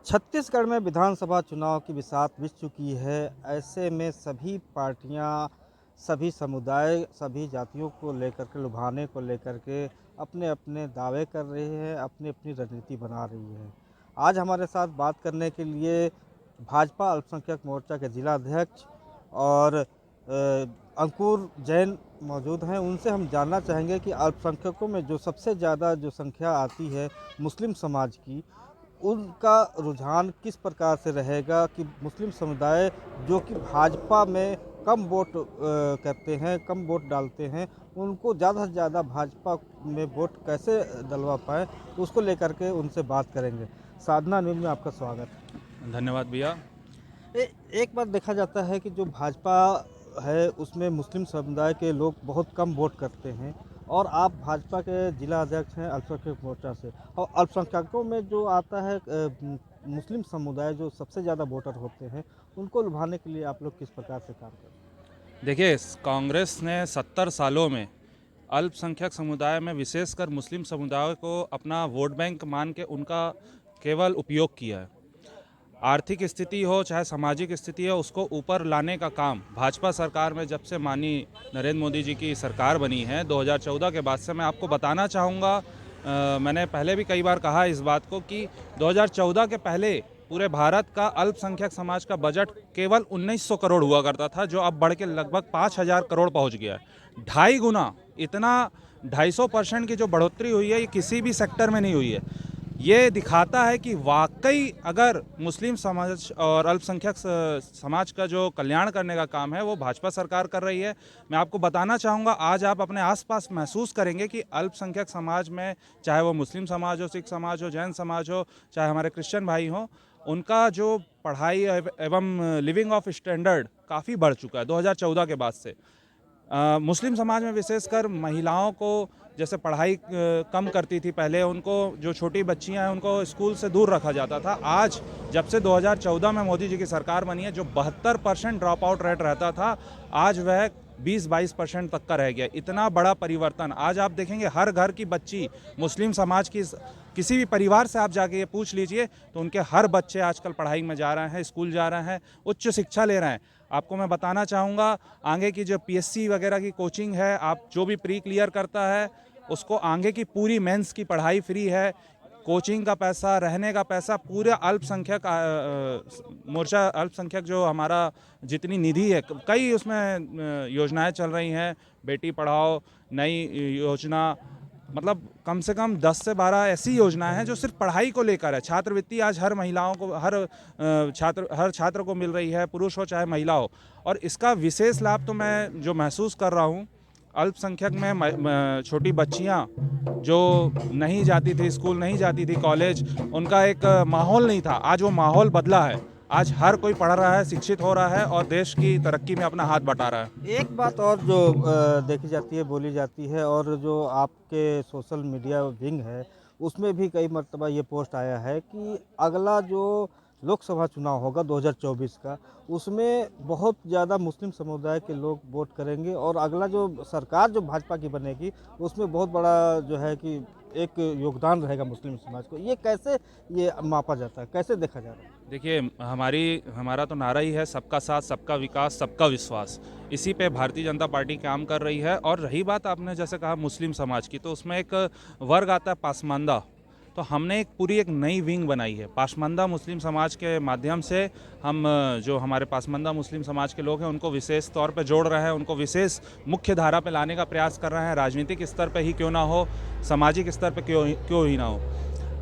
छत्तीसगढ़ में विधानसभा चुनाव की बिसात बिछ चुकी है। ऐसे में सभी पार्टियां, सभी समुदाय, सभी जातियों को लेकर के लुभाने को लेकर के अपने-अपने दावे कर रही है, अपनी-अपनी रणनीति बना रही है। आज हमारे साथ बात करने के लिए भाजपा अल्पसंख्यक मोर्चा के जिला अध्यक्ष और अंकुर जैन मौजूद हैं। उनसे हम जानना चाहेंगे कि अल्पसंख्यकों में जो सबसे ज़्यादा जो संख्या आती है मुस्लिम समाज की, उनका रुझान किस प्रकार से रहेगा कि मुस्लिम समुदाय जो कि भाजपा में कम वोट करते हैं, कम वोट डालते हैं, उनको ज़्यादा से ज़्यादा भाजपा में वोट कैसे डलवा पाएँ, उसको लेकर के उनसे बात करेंगे। साधना न्यूज़ में आपका स्वागत है। धन्यवाद भैया। एक बार देखा जाता है कि जो भाजपा है उसमें मुस्लिम समुदाय के लोग बहुत कम वोट करते हैं और आप भाजपा के जिला अध्यक्ष हैं अल्पसंख्यक मोर्चा से, और अल्पसंख्यकों में जो आता है मुस्लिम समुदाय जो सबसे ज़्यादा वोटर होते हैं, उनको लुभाने के लिए आप लोग किस प्रकार से काम करते हैं? देखिए, कांग्रेस ने 70 सालों में अल्पसंख्यक समुदाय में विशेषकर मुस्लिम समुदाय को अपना वोट बैंक मान के उनका केवल उपयोग किया है। आर्थिक स्थिति हो चाहे सामाजिक स्थिति हो, उसको ऊपर लाने का काम भाजपा सरकार में जब से माननीय नरेंद्र मोदी जी की सरकार बनी है 2014 के बाद से, मैं आपको बताना चाहूँगा, मैंने पहले भी कई बार कहा इस बात को कि 2014 के पहले पूरे भारत का अल्पसंख्यक समाज का बजट केवल 1900 करोड़ हुआ करता था, जो अब बढ़ के लगभग 5000 करोड़ पहुंच गया है। 2.5 गुना इतना 250% की जो बढ़ोतरी हुई है, ये किसी भी सेक्टर में नहीं हुई है। ये दिखाता है कि वाकई अगर मुस्लिम समाज और अल्पसंख्यक समाज का जो कल्याण करने का काम है वो भाजपा सरकार कर रही है। मैं आपको बताना चाहूँगा, आज आप अपने आसपास महसूस करेंगे कि अल्पसंख्यक समाज में, चाहे वो मुस्लिम समाज हो, सिख समाज हो, जैन समाज हो, चाहे हमारे क्रिश्चियन भाई हों, उनका जो पढ़ाई एवं लिविंग ऑफ स्टैंडर्ड काफ़ी बढ़ चुका है 2014 के बाद से। मुस्लिम समाज में विशेषकर महिलाओं को जैसे पढ़ाई कम करती थी पहले, उनको जो छोटी बच्चियां हैं उनको स्कूल से दूर रखा जाता था। आज जब से 2014 में मोदी जी की सरकार बनी है, जो 72% ड्रॉप आउट रेट रहता था, आज वह 20-22% तक का रह गया। इतना बड़ा परिवर्तन आज आप देखेंगे। हर घर की बच्ची मुस्लिम समाज की, किसी भी परिवार से आप जाके ये पूछ लीजिए तो उनके हर बच्चे आजकल पढ़ाई में जा रहे हैं, स्कूल जा रहे हैं, उच्च शिक्षा ले रहे हैं। आपको मैं बताना चाहूँगा, आगे की जो पीएससी वगैरह की कोचिंग है, आप जो भी प्री क्लियर करता है उसको आगे की पूरी मेंस की पढ़ाई फ्री है। कोचिंग का पैसा, रहने का पैसा, पूरे अल्पसंख्यक मोर्चा अल्पसंख्यक जो हमारा जितनी निधि है, कई उसमें योजनाएं चल रही हैं। बेटी पढ़ाओ नई योजना, मतलब कम से कम 10 से 12 ऐसी योजनाएं हैं जो सिर्फ पढ़ाई को लेकर है। छात्रवृत्ति आज हर महिलाओं को, हर छात्र को मिल रही है, पुरुष हो चाहे महिला हो। और इसका विशेष लाभ तो मैं जो महसूस कर रहा हूँ, अल्पसंख्यक में छोटी बच्चियाँ जो नहीं जाती थी स्कूल, नहीं जाती थी कॉलेज, उनका एक माहौल नहीं था, आज वो माहौल बदला है। आज हर कोई पढ़ रहा है, शिक्षित हो रहा है और देश की तरक्की में अपना हाथ बटा रहा है। एक बात और जो देखी जाती है, बोली जाती है, और जो आपके सोशल मीडिया विंग है, उसमें भी कई मर्तबा ये पोस्ट आया है कि अगला जो लोकसभा चुनाव होगा 2024 का, उसमें बहुत ज़्यादा मुस्लिम समुदाय के लोग वोट करेंगे और अगला जो सरकार जो भाजपा की बनेगी, उसमें बहुत बड़ा जो है कि एक योगदान रहेगा मुस्लिम समाज को। ये कैसे ये मापा जाता है, कैसे देखा जा रहा है? देखिए, हमारा तो नारा ही है सबका साथ, सबका विकास, सबका विश्वास। इसी पे भारतीय जनता पार्टी काम कर रही है। और रही बात आपने जैसे कहा मुस्लिम समाज की, तो उसमें एक वर्ग आता है पासमानदा। तो हमने एक नई विंग बनाई है पासमानदा मुस्लिम समाज के माध्यम से। हम जो हमारे पासमानदा मुस्लिम समाज के लोग हैं उनको विशेष तौर पे जोड़ रहे हैं, उनको विशेष मुख्य धारा पे लाने का प्रयास कर रहे हैं। राजनीतिक स्तर पे ही क्यों ना हो, सामाजिक स्तर पे क्यों ही ना हो।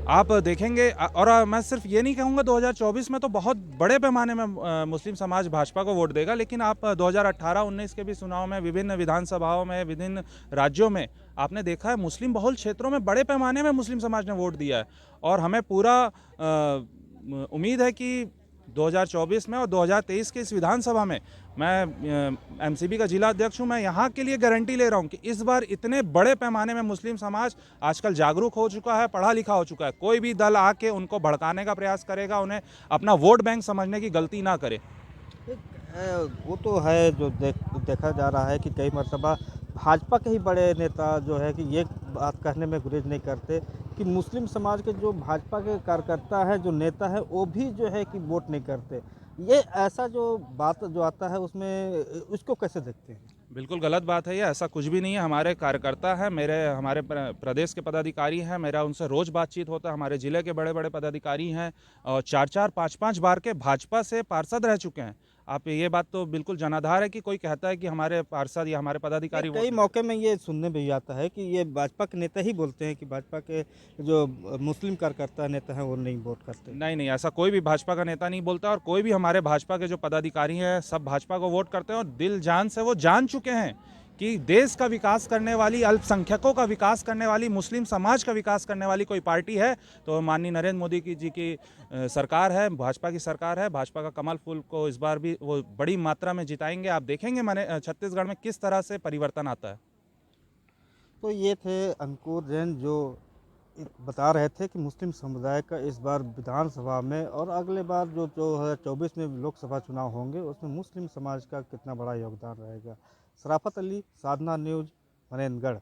आप देखेंगे, और मैं सिर्फ ये नहीं कहूँगा 2024 में तो बहुत बड़े पैमाने में मुस्लिम समाज भाजपा को वोट देगा, लेकिन आप 2018-19 के भी चुनाव में विभिन्न विधानसभाओं में, विभिन्न राज्यों में आपने देखा है, मुस्लिम बहुल क्षेत्रों में बड़े पैमाने में मुस्लिम समाज ने वोट दिया है। और हमें पूरा उम्मीद है कि 2024 में और 2023 के इस विधानसभा में, मैं एमसीबी का जिला अध्यक्ष हूं, मैं यहाँ के लिए गारंटी ले रहा हूं कि इस बार इतने बड़े पैमाने में मुस्लिम समाज आजकल जागरूक हो चुका है, पढ़ा लिखा हो चुका है। कोई भी दल आके उनको भड़काने का प्रयास करेगा, उन्हें अपना वोट बैंक समझने की गलती ना करे। वो तो है जो देखा जा रहा है कि कई मर्तबा भाजपा के ही बड़े नेता जो है कि ये बात कहने में गुरेज नहीं करते कि मुस्लिम समाज के जो भाजपा के कार्यकर्ता है, जो नेता है, वो भी जो है कि वोट नहीं करते। ये ऐसा जो बात जो आता है उसमें उसको कैसे देखते हैं? बिल्कुल गलत बात है ये, ऐसा कुछ भी नहीं है। हमारे कार्यकर्ता हैं, हमारे प्रदेश के पदाधिकारी हैं, मेरा उनसे रोज़ बातचीत होता है। हमारे ज़िले के बड़े बड़े पदाधिकारी हैं और 4-4 5-5 बार के भाजपा से पार्षद रह चुके हैं। आप ये बात तो बिल्कुल जनाधार है कि कोई कहता है कि हमारे पार्षद या हमारे नहीं, पदाधिकारी वोट कई नहीं मौके में ये सुनने में भी आता है कि ये भाजपा के नेता ही बोलते हैं कि भाजपा के जो मुस्लिम कार्यकर्ता नेता हैं वो नहीं वोट करते। नहीं, नहीं, ऐसा कोई भी भाजपा का नेता नहीं बोलता और कोई भी हमारे भाजपा के जो पदाधिकारी हैं, सब भाजपा को वोट करते हैं और दिल जान से वो जान चुके हैं कि देश का विकास करने वाली, अल्पसंख्यकों का विकास करने वाली, मुस्लिम समाज का विकास करने वाली कोई पार्टी है, तो माननीय नरेंद्र मोदी की सरकार है, भाजपा की सरकार है। भाजपा का कमल फूल को इस बार भी वो बड़ी मात्रा में जिताएँगे। आप देखेंगे छत्तीसगढ़ में किस तरह से परिवर्तन आता है। तो ये थे अंकुर जैन जो बता रहे थे कि मुस्लिम समुदाय का इस बार विधानसभा में और अगले बार जो 2024 में लोकसभा चुनाव होंगे उसमें मुस्लिम समाज का कितना बड़ा योगदान रहेगा। शराफत अली, साधना न्यूज़, मनेंद्रगढ़।